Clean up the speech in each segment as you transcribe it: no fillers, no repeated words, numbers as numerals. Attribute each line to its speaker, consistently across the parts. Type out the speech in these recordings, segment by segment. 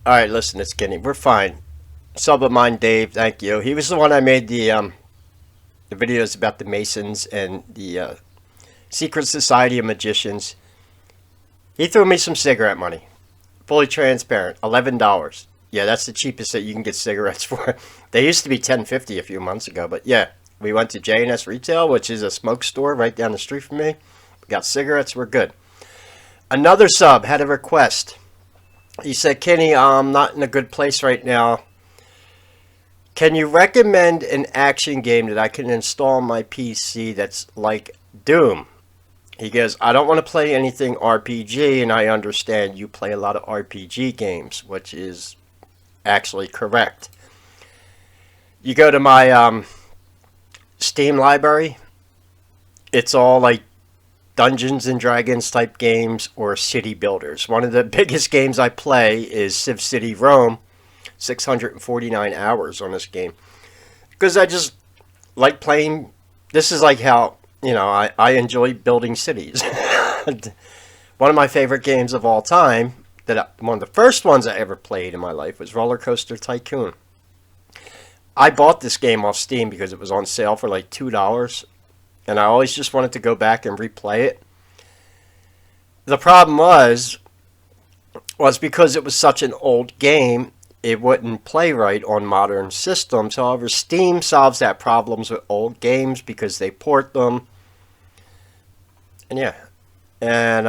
Speaker 1: Alright, listen, it's Kenny. We're fine. Sub of mine, Dave, thank you. He was the one I made the videos about the Masons and the Secret Society of Magicians. He threw me some cigarette money. Fully transparent. $11. Yeah, that's the cheapest that you can get cigarettes for. They used to be $10.50 a few months ago, but yeah. We went to J&S Retail, which is a smoke store right down the street from me. We got cigarettes, we're good. Another sub had a request. He said, Kenny, I'm not in a good place right now. Can you recommend an action game that I can install on my PC that's like Doom? He goes, I don't want to play anything RPG, and I understand you play a lot of RPG games, which is actually correct. You go to my Steam library. It's all like Dungeons and Dragons type games or city builders. One of the biggest games I play is Civ City Rome. 649 hours on this game. Because I just like playing. This is like how, I enjoy building cities. One of my favorite games of all time, one of the first ones I ever played in my life, was Roller Coaster Tycoon. I bought this game off Steam because it was on sale for like $2, and I always just wanted to go back and replay it. The problem was because it was such an old game, it wouldn't play right on modern systems. However, Steam solves that problems with old games because they port them. And yeah, and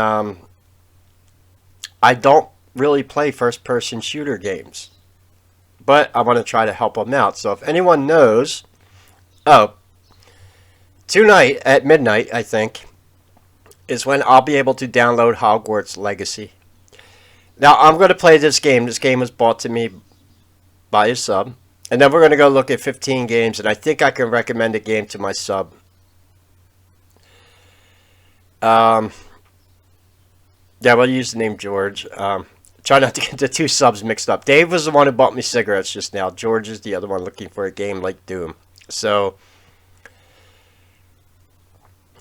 Speaker 1: I don't really play first-person shooter games. But I want to try to help them out. So if anyone knows... tonight at midnight, I think, is when I'll be able to download Hogwarts Legacy. Now, I'm going to play this game. This game was bought to me by a sub. And then we're going to go look at 15 games. And I think I can recommend a game to my sub. Yeah, we'll use the name George. Try not to get the two subs mixed up. Dave was the one who bought me cigarettes just now. George is the other one looking for a game like Doom. So,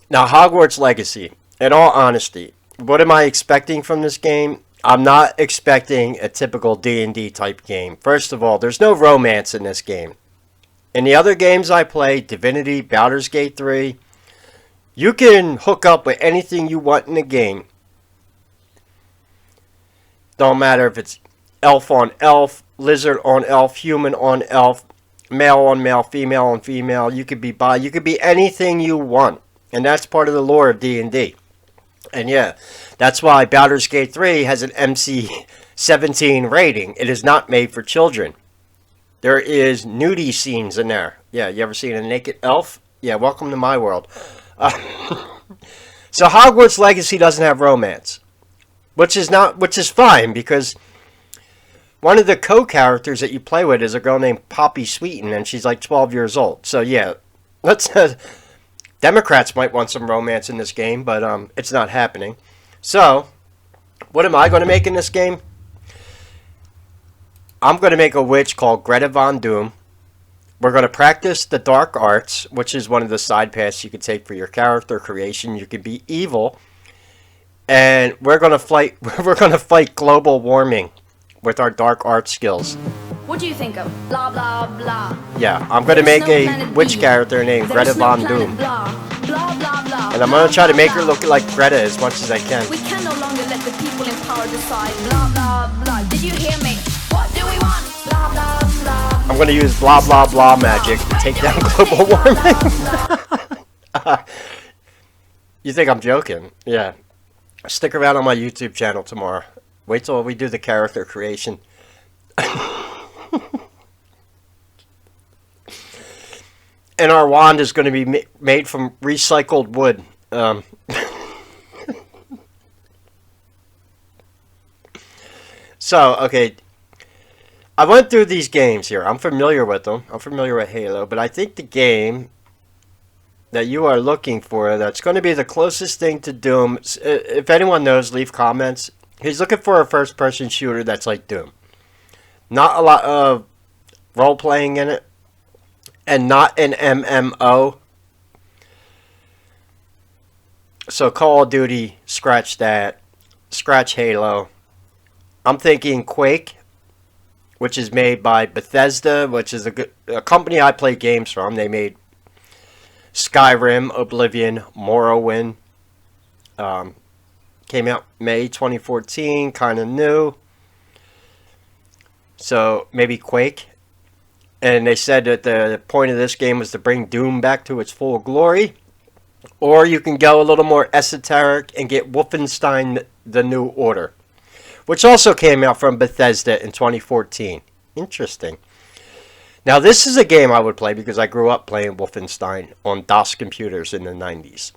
Speaker 1: now Hogwarts Legacy. In all honesty, what am I expecting from this game? I'm not expecting a typical D&D type game. First of all, there's no romance in this game. In the other games I play, Divinity, Baldur's Gate 3, you can hook up with anything you want in the game. Don't matter if it's elf on elf, lizard on elf, human on elf, male on male, female on female. You could be bi, you could be anything you want. And that's part of the lore of D&D. And yeah, that's why Baldur's Gate 3 has an MC-17 rating. It is not made for children. There is nudie scenes in there. Yeah, you ever seen a naked elf? Yeah, welcome to my world. So Hogwarts Legacy doesn't have romance. Which is fine, because one of the co-characters that you play with is a girl named Poppy Sweeten, and she's like 12 years old. So yeah, Democrats might want some romance in this game, but it's not happening. So, what am I going to make in this game? I'm going to make a witch called Greta Von Doom. We're going to practice the dark arts, which is one of the side paths you can take for your character creation. You can be evil. And we're gonna fight global warming with our dark art skills.
Speaker 2: What do you think of blah blah blah?
Speaker 1: Yeah, I'm gonna make a witch character named Greta Von Doom.
Speaker 2: Blah, blah, blah, blah,
Speaker 1: And I'm gonna try to make her look like Greta as much as I can.
Speaker 2: We can no longer let the people in power decide. Blah blah blah. Did you hear me? What do we want? Blah blah blah.
Speaker 1: I'm gonna use blah blah blah magic to take down global warming. You think I'm joking? Yeah. Stick around on my YouTube channel tomorrow. Wait till we do the character creation. And our wand is going to be made from recycled wood. So, okay. I went through these games here. I'm familiar with them. I'm familiar with Halo. But I think the game that you are looking for that's going to be the closest thing to Doom, if anyone knows, leave comments. He's looking for a first-person shooter that's like Doom. Not a lot of role-playing in it, and not an MMO. So Call of Duty, scratch that. Scratch Halo. I'm thinking Quake, which is made by Bethesda, which is a company I play games from. They made Skyrim, Oblivion, Morrowind. Came out May 2014, kind of new. So maybe Quake. And they said that the point of this game was to bring Doom back to its full glory. Or you can go a little more esoteric and get Wolfenstein The New Order, which also came out from Bethesda in 2014. Interesting. Now this is a game I would play because I grew up playing Wolfenstein on DOS computers in the 90s.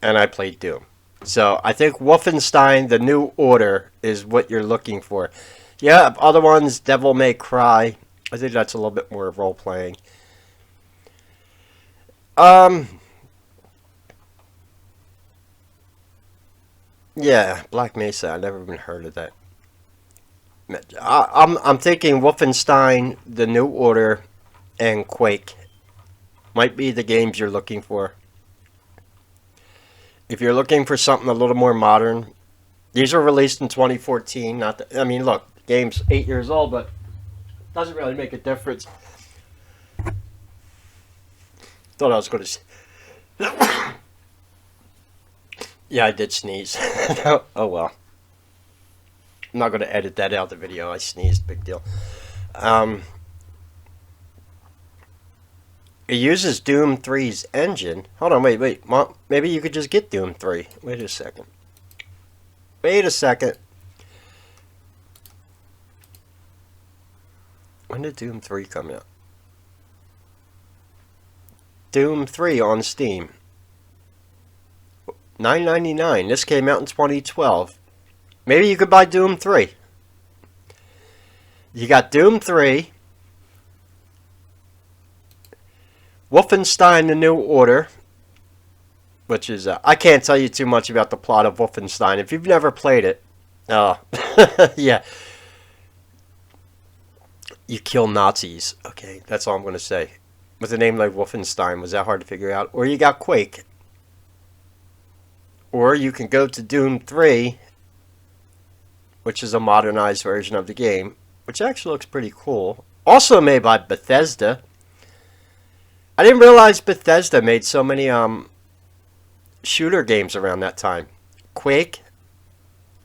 Speaker 1: And I played Doom. So I think Wolfenstein The New Order is what you're looking for. Yeah, other ones, Devil May Cry. I think that's a little bit more role-playing. Yeah, Black Mesa. I never even heard of that. I'm thinking Wolfenstein, The New Order, and Quake might be the games you're looking for. If you're looking for something a little more modern, these were released in 2014. Not that, I mean, look, the game's 8 years old, but it doesn't really make a difference. Thought I was going to. Yeah, I did sneeze. Oh well. I'm not going to edit that out of the video. I sneezed. Big deal. It uses Doom 3's engine. Hold on, wait. Mom, maybe you could just get Doom 3. Wait a second. When did Doom 3 come out? Doom 3 on Steam. $9.99. This came out in 2012. Maybe you could buy Doom 3. You got Doom 3. Wolfenstein The New Order. Which is, I can't tell you too much about the plot of Wolfenstein. If you've never played it, yeah. You kill Nazis. Okay, that's all I'm going to say. With a name like Wolfenstein, was that hard to figure out? Or you got Quake. Or you can go to Doom 3, which is a modernized version of the game, which actually looks pretty cool. Also made by Bethesda. I didn't realize Bethesda made so many shooter games around that time. Quake,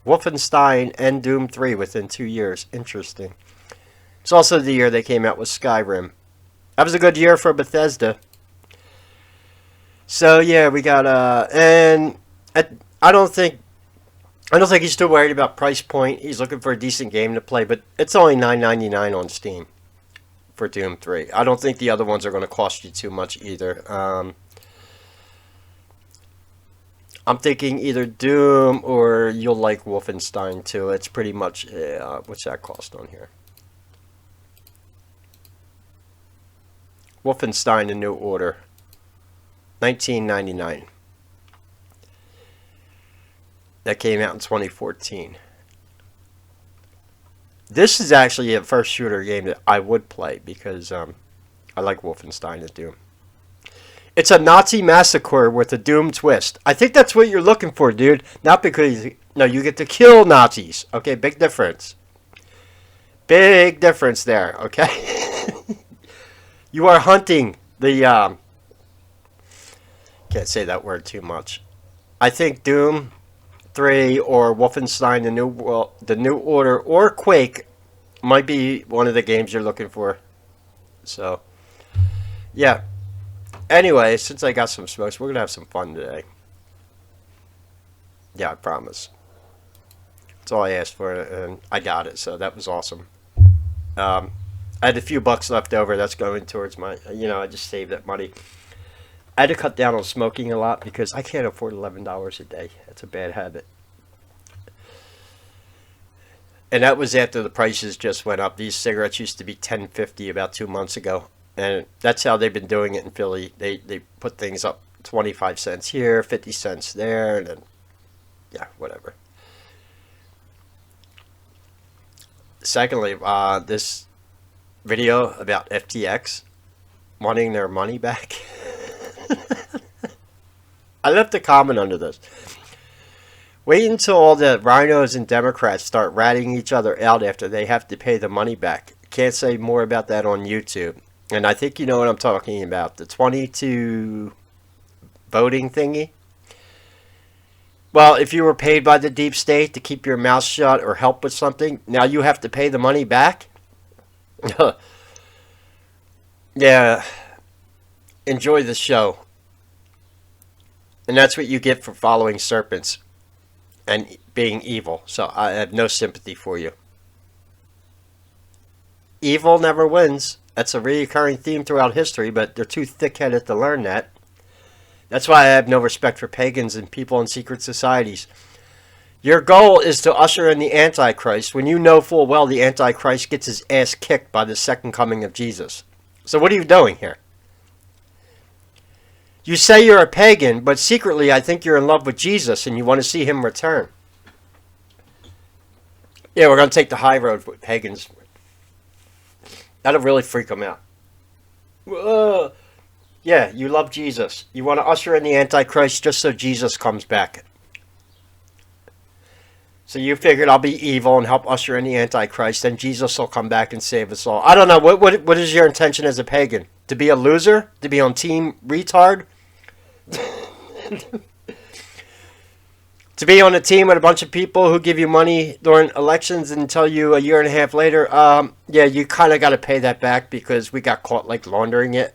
Speaker 1: Wolfenstein, and Doom 3 within 2 years. Interesting. It's also the year they came out with Skyrim. That was a good year for Bethesda. So yeah, we got and I don't think he's too worried about price point. He's looking for a decent game to play, but it's only $9.99 on Steam for Doom 3. I don't think the other ones are going to cost you too much either. I'm thinking either Doom or you'll like Wolfenstein too. It's pretty much what's that cost on here? Wolfenstein: The New Order, $19.99. That came out in 2014. This is actually a first shooter game that I would play because I like Wolfenstein and Doom. It's a Nazi massacre with a Doom twist. I think that's what you're looking for, dude. Not because, no, you get to kill Nazis. Okay, big difference. Big difference there, okay? You are hunting the, can't say that word too much. I think Doom 3 or Wolfenstein the New Order or Quake might be one of the games you're looking for. So, yeah. Anyway, since I got some smokes, we're going to have some fun today. Yeah, I promise. That's all I asked for, and I got it, so that was awesome. I had a few bucks left over. That's going towards my, I just saved that money. I had to cut down on smoking a lot because I can't afford $11 a day. That's a bad habit. And that was after the prices just went up. These cigarettes used to be $10.50 about 2 months ago. And that's how they've been doing it in Philly. They put things up 25 cents here, 50 cents there, and then, yeah, whatever. Secondly, this video about FTX wanting their money back. I left a comment under this. Wait until all the rhinos and Democrats start ratting each other out after they have to pay the money back. Can't say more about that on YouTube. And I think you know what I'm talking about. The 22 voting thingy. Well, if you were paid by the deep state to keep your mouth shut or help with something, now you have to pay the money back? Yeah. Enjoy the show. And that's what you get for following serpents and being evil. So I have no sympathy for you. Evil never wins. That's a recurring theme throughout history, but they're too thick-headed to learn that. That's why I have no respect for pagans and people in secret societies. Your goal is to usher in the Antichrist when you know full well the Antichrist gets his ass kicked by the second coming of Jesus. So what are you doing here? You say you're a pagan, but secretly I think you're in love with Jesus and you want to see him return. Yeah, we're going to take the high road with pagans. That'll really freak them out. Yeah, you love Jesus. You want to usher in the Antichrist just so Jesus comes back. So you figured I'll be evil and help usher in the Antichrist, then Jesus will come back and save us all. I don't know. What is your intention as a pagan? To be a loser? To be on team retard? To be on a team with a bunch of people who give you money during elections and tell you a year and a half later, yeah, you kind of got to pay that back because we got caught like laundering it.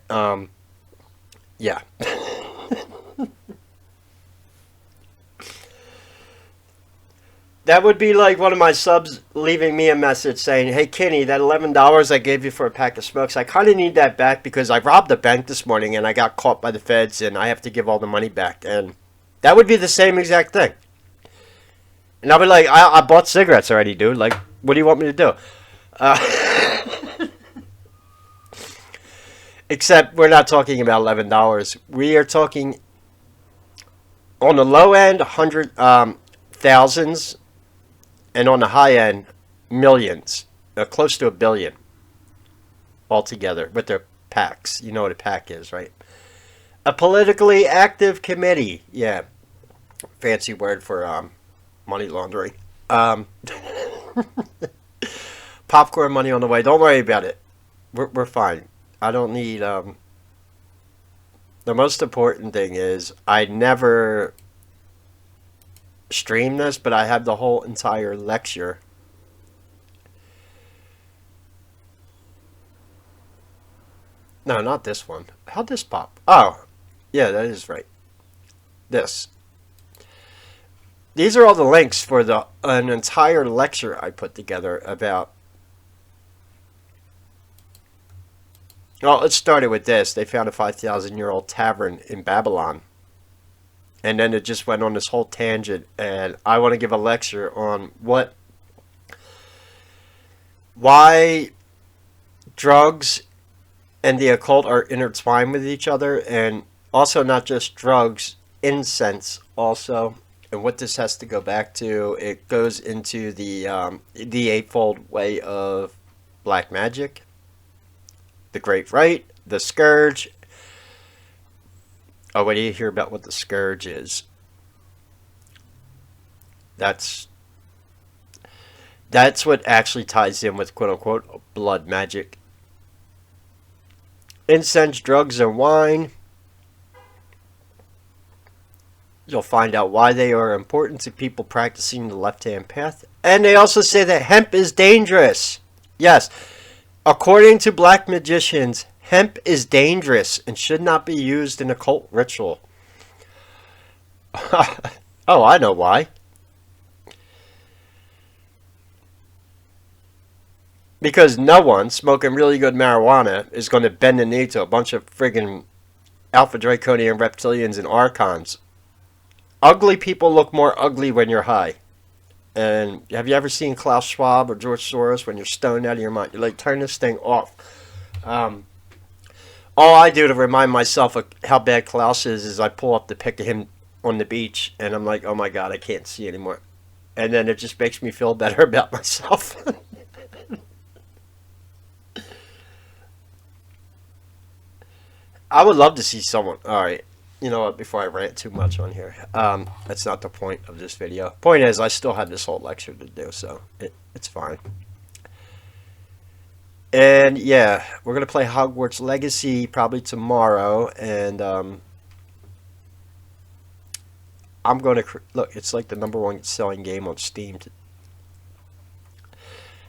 Speaker 1: Yeah. That would be like one of my subs leaving me a message saying, hey, Kenny, that $11 I gave you for a pack of smokes, I kind of need that back because I robbed a bank this morning and I got caught by the feds and I have to give all the money back. And that would be the same exact thing. And I'll be like, I bought cigarettes already, dude. Like, what do you want me to do? Except we're not talking about $11. We are talking on the low end, thousands, and on the high end, millions, close to $1 billion altogether with their PACs. You know what a PAC is, right? A politically active committee. Yeah, fancy word for money laundering. Popcorn money on the way. Don't worry about it. We're fine. I don't need. The most important thing is I never stream this, but I have the whole entire lecture. No, not this one. How'd this pop? Oh, yeah, that is right. This. These are all the links for an entire lecture I put together about. Well, let's start it with this. They found a 5,000-year-old tavern in Babylon. And then it just went on this whole tangent. And I want to give a lecture on why drugs and the occult are intertwined with each other. And also not just drugs, incense also. And what this has to go back to, it goes into the eightfold way of black magic. The Great Rite, the Scourge. Oh, wait, do you hear about what the Scourge is? That's what actually ties in with quote-unquote blood magic. Incense, drugs, and wine. You'll find out why they are important to people practicing the left-hand path. And they also say that hemp is dangerous. Yes. According to black magicians, hemp is dangerous and should not be used in occult ritual. Oh, I know why. Because no one smoking really good marijuana is going to bend the knee to a bunch of friggin' Alpha Draconian reptilians and archons. Ugly people look more ugly when you're high. And have you ever seen Klaus Schwab or George Soros when you're stoned out of your mind? You're like, turn this thing off. All I do to remind myself of how bad Klaus is I pull up the pic of him on the beach, and I'm like, oh my God, I can't see anymore. And then it just makes me feel better about myself. I would love to see someone. All right. you know what, before I rant too much on here, that's not the point of this video. Point is, I still have this whole lecture to do, so it's fine. And yeah, we're going to play Hogwarts Legacy probably tomorrow, and I'm going to, look, it's like the #1 selling game on Steam.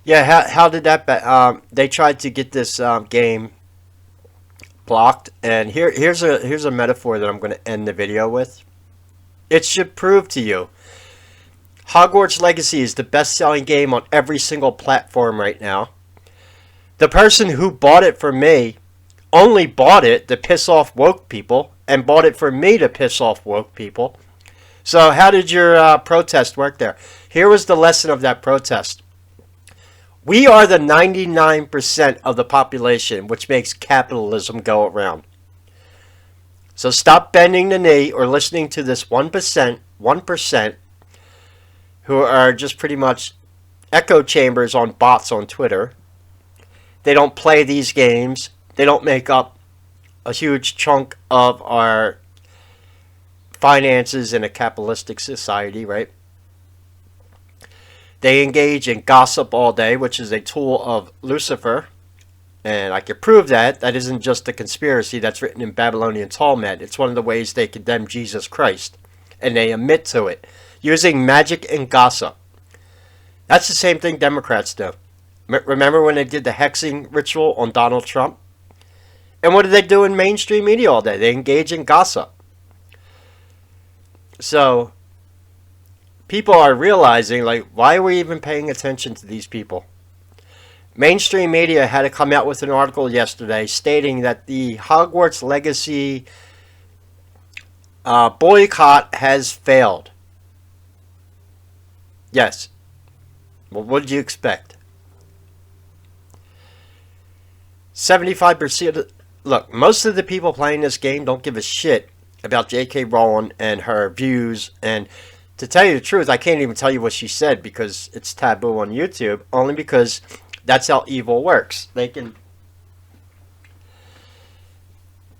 Speaker 1: Yeah, how did that, they tried to get this game blocked, and here's a metaphor that I'm going to end the video with. It should prove to you Hogwarts Legacy is the best-selling game on every single platform right now. The person who bought it for me only bought it to piss off woke people, and bought it for me to piss off woke people. So how did your protest work there? Here was the lesson of that protest. We are the 99% of the population, which makes capitalism go around. So stop bending the knee or listening to this 1%, who are just pretty much echo chambers on bots on Twitter. They don't play these games. They don't make up a huge chunk of our finances in a capitalistic society, right? They engage in gossip all day, which is a tool of Lucifer. And I can prove that. That isn't just a conspiracy that's written in Babylonian Talmud. It's one of the ways they condemn Jesus Christ. And they admit to it, using magic and gossip. That's the same thing Democrats do. Remember when they did the hexing ritual on Donald Trump? And what do they do in mainstream media all day? They engage in gossip. So people are realizing, like, why are we even paying attention to these people? Mainstream media had to come out with an article yesterday stating that the Hogwarts Legacy boycott has failed. Yes. Well, what did you expect? 75%. Look, most of the people playing this game don't give a shit about J.K. Rowling and her views. And to tell you the truth, I can't even tell you what she said because it's taboo on YouTube. Only because that's how evil works. They can.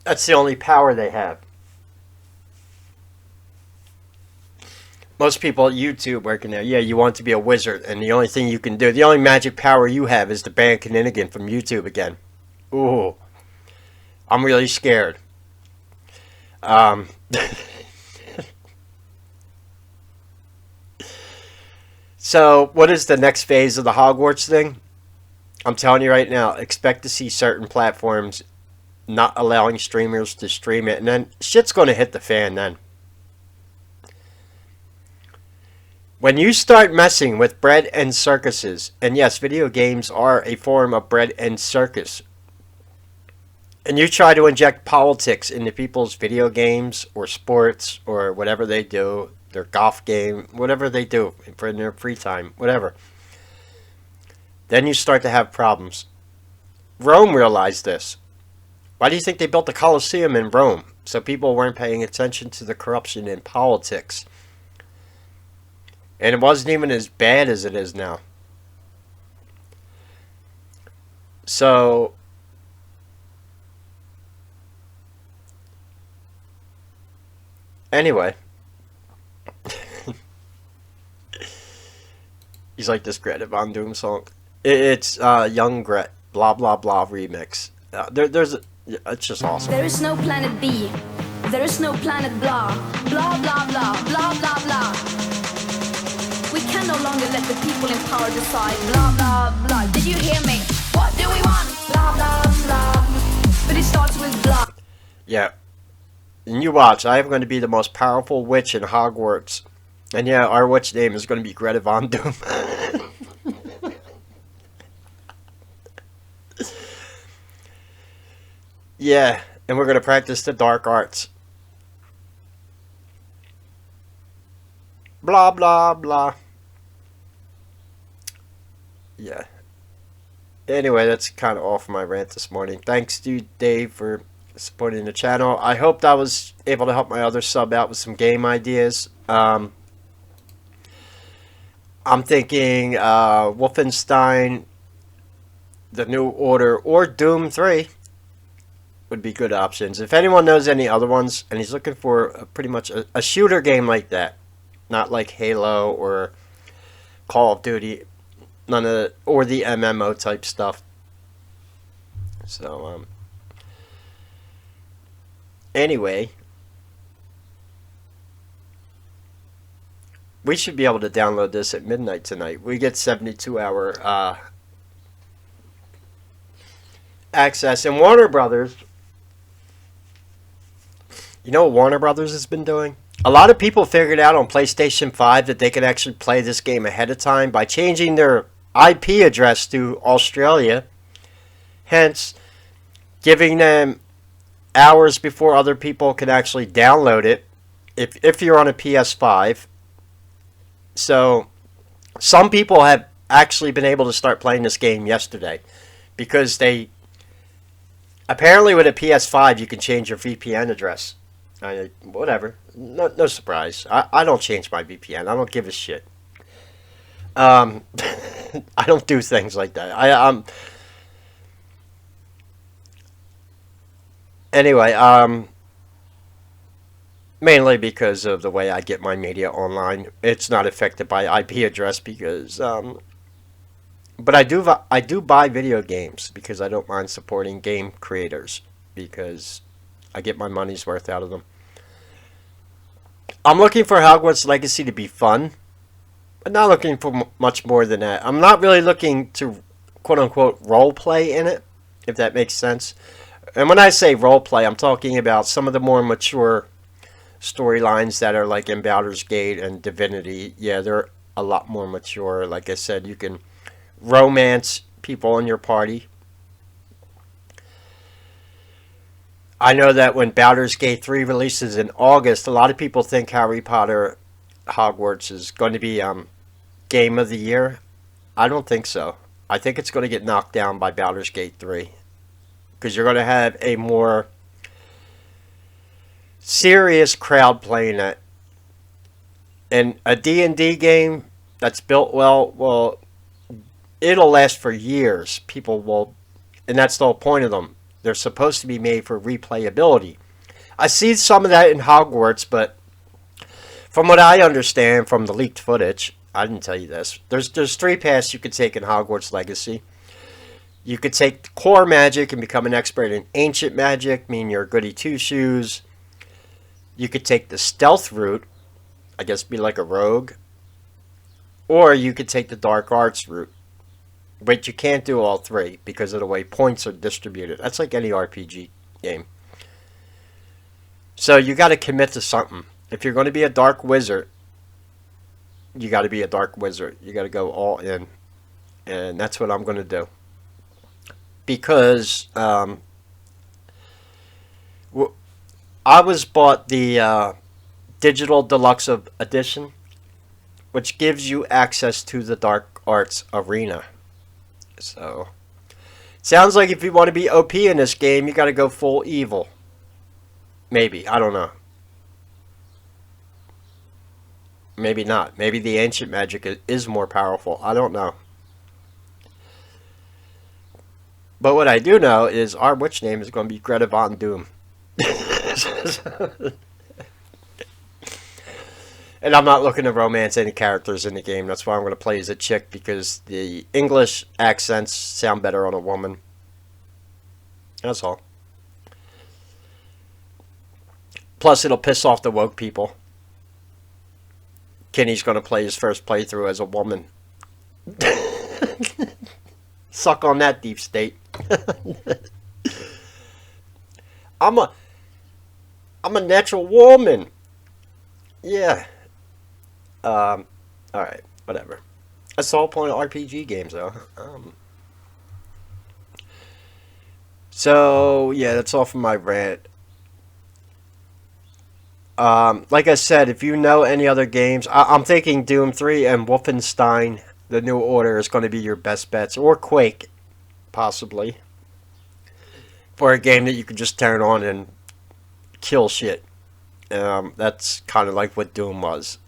Speaker 1: That's the only power they have. Most people at YouTube working there, yeah, you want to be a wizard, and the only thing you can do, the only magic power you have is to ban Kinninigan from YouTube again. Ooh. I'm really scared. So, what is the next phase of the Hogwarts thing? I'm telling you right now, expect to see certain platforms not allowing streamers to stream it, and then shit's going to hit the fan then. When you start messing with bread and circuses, and yes, video games are a form of bread and circus, and you try to inject politics into people's video games or sports or whatever they do, their golf game, whatever they do for their free time, whatever, then you start to have problems. Rome realized this. Why do you think they built the Colosseum in Rome? So people weren't paying attention to the corruption in politics. And it wasn't even as bad as it is now. So, anyway. He's like this Greta Von Doom song. It's Young Gret, blah blah blah remix. It's just awesome.
Speaker 2: There is no planet B. There is no planet blah. Blah blah blah blah blah blah. We can no longer let the people in power decide. Blah, blah, blah. Did you hear me? What do we want? Blah, blah, blah. But it starts with blah.
Speaker 1: Yeah. And you watch. I am going to be the most powerful witch in Hogwarts. And yeah, our witch name is going to be Greta Von Doom. Yeah. And we're going to practice the dark arts. Blah, blah, blah. Yeah. Anyway, that's kind of all for my rant this morning. Thanks to Dave for supporting the channel. I hope I was able to help my other sub out with some game ideas. I'm thinking Wolfenstein, The New Order, or Doom 3. would be good options. If anyone knows any other ones, and he's looking for pretty much a shooter game like that, not like Halo or Call of Duty, none of the, or the MMO type stuff. So anyway, we should be able to download this at midnight tonight. We get 72-hour access. And Warner Brothers, you know what Warner Brothers has been doing? A lot of people figured out on PlayStation 5 that they could actually play this game ahead of time by changing their IP address to Australia, hence giving them hours before other people can actually download it if you're on a PS5. So some people have actually been able to start playing this game yesterday because they apparently with a PS5 you can change your VPN address. Whatever, no surprise. I don't change my VPN. I don't give a shit. I don't do things like that. Anyway, mainly because of the way I get my media online. It's not affected by IP address because, but I do buy video games because I don't mind supporting game creators because I get my money's worth out of them. I'm looking for Hogwarts Legacy to be fun, but not looking for much more than that. I'm not really looking to quote-unquote role play in it, if that makes sense. And when I say role play, I'm talking about some of the more mature storylines that are like in Baldur's Gate and Divinity. Yeah, they're a lot more mature. Like I said, you can romance people in your party. I know that when Baldur's Gate 3 releases in August, a lot of people think Harry Potter Hogwarts is going to be Game of the Year. I don't think so. I think it's going to get knocked down by Baldur's Gate 3. Because you're going to have a more serious crowd playing it. And a D&D game that's built well, it'll last for years. People will, and that's the whole point of them. They're supposed to be made for replayability. I see some of that in Hogwarts, but from what I understand from the leaked footage, I didn't tell you this. There's 3 paths you could take in Hogwarts Legacy. You could take core magic and become an expert in ancient magic, meaning you're a goody two-shoes. You could take the stealth route, I guess be like a rogue. Or you could take the dark arts route. But you can't do all 3 because of the way points are distributed. That's like any RPG game. So you got to commit to something. If you're going to be a dark wizard, you got to be a dark wizard. You got to go all in. And that's what I'm going to do. Because I was bought the digital deluxe edition, which gives you access to the dark arts arena. So sounds like if you want to be OP in this game, you got to go full evil. Maybe, I don't know. Maybe not. Maybe the ancient magic is more powerful. I don't know. But what I do know is our witch name is going to be Greta Von Doom. And I'm not looking to romance any characters in the game. That's why I'm going to play as a chick, because the English accents sound better on a woman. That's all. Plus, it'll piss off the woke people. Kenny's going to play his first playthrough as a woman. Suck on that, deep state. I'm a natural woman. Yeah. Alright, whatever. That's the whole point of RPG games, though. So, yeah, that's all from my rant. Like I said, if you know any other games, I'm thinking Doom 3 and Wolfenstein, The New Order, is going to be your best bets. Or Quake, possibly. For a game that you can just turn on and kill shit. That's kind of like what Doom was.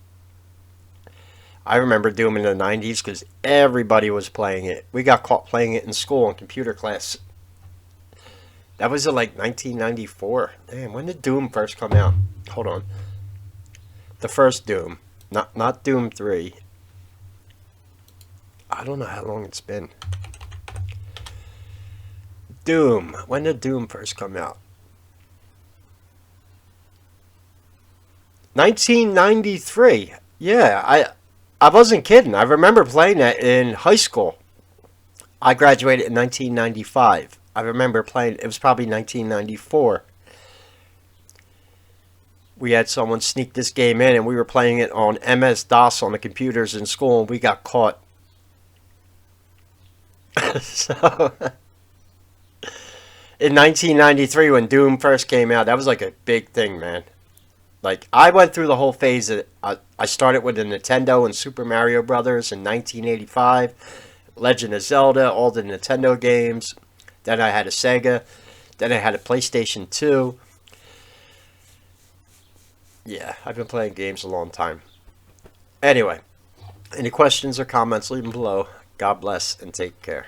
Speaker 1: I remember Doom in the 90s because everybody was playing it. We got caught playing it in school in computer class. That was in like 1994. Damn, when did Doom first come out? Hold on. The first Doom. Not Doom 3. I don't know how long it's been. Doom. When did Doom first come out? 1993. Yeah, I wasn't kidding. I remember playing that in high school. I graduated in 1995. I remember playing, it was probably 1994. We had someone sneak this game in and we were playing it on MS-DOS on the computers in school and we got caught. So, in 1993 when Doom first came out, that was like a big thing, man. Like, I went through the whole phase that I started with the Nintendo and Super Mario Brothers in 1985. Legend of Zelda, all the Nintendo games. Then I had a Sega. Then I had a PlayStation 2. Yeah, I've been playing games a long time. Anyway, any questions or comments, leave them below. God bless and take care.